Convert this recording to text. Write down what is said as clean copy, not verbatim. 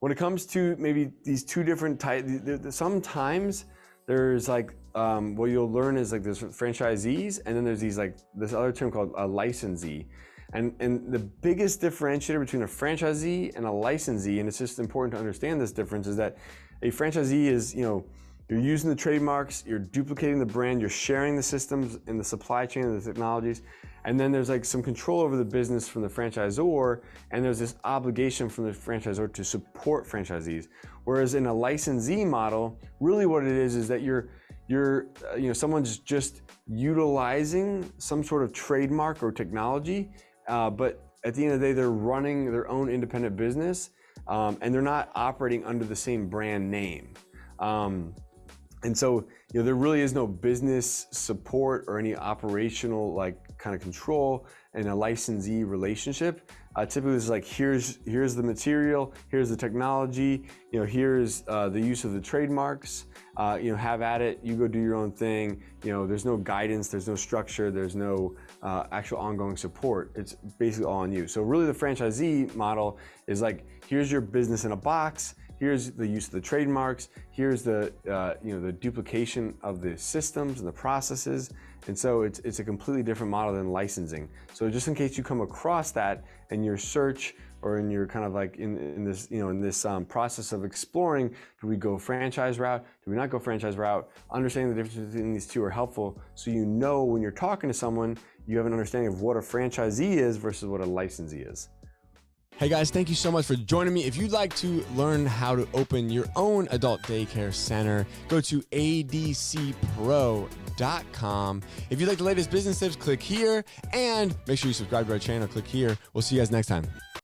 when it comes to maybe these two different types, sometimes there's like, what you'll learn is like there's franchisees, and then there's these like this other term called a licensee. And the biggest differentiator between a franchisee and a licensee, and it's just important to understand this difference, is that a franchisee is, you're using the trademarks, you're duplicating the brand, you're sharing the systems and the supply chain and the technologies, and then there's like some control over the business from the franchisor, and there's this obligation from the franchisor to support franchisees. Whereas in a licensee model, really what it is that someone's just utilizing some sort of trademark or technology, but at the end of the day, they're running their own independent business, and they're not operating under the same brand name. And so, there really is no business support or any operational kind of control in a licensee relationship. Typically, it's like here's the material, here's the technology, here's the use of the trademarks. Have at it. You go do your own thing. There's no guidance, there's no structure, there's no actual ongoing support. It's basically all on you. So really, the franchisee model is like, here's your business in a box. Here's the use of the trademarks. Here's the the duplication of the systems and the processes. And so it's a completely different model than licensing. So just in case you come across that in your search or in your kind of like in this process of exploring, do we go franchise route? Do we not go franchise route? Understanding the difference between these two are helpful, so when you're talking to someone, you have an understanding of what a franchisee is versus what a licensee is. Hey guys, thank you so much for joining me. If you'd like to learn how to open your own adult daycare center, go to adcpro.com. If you'd like the latest business tips, click here, and make sure you subscribe to our channel. Click here. We'll see you guys next time.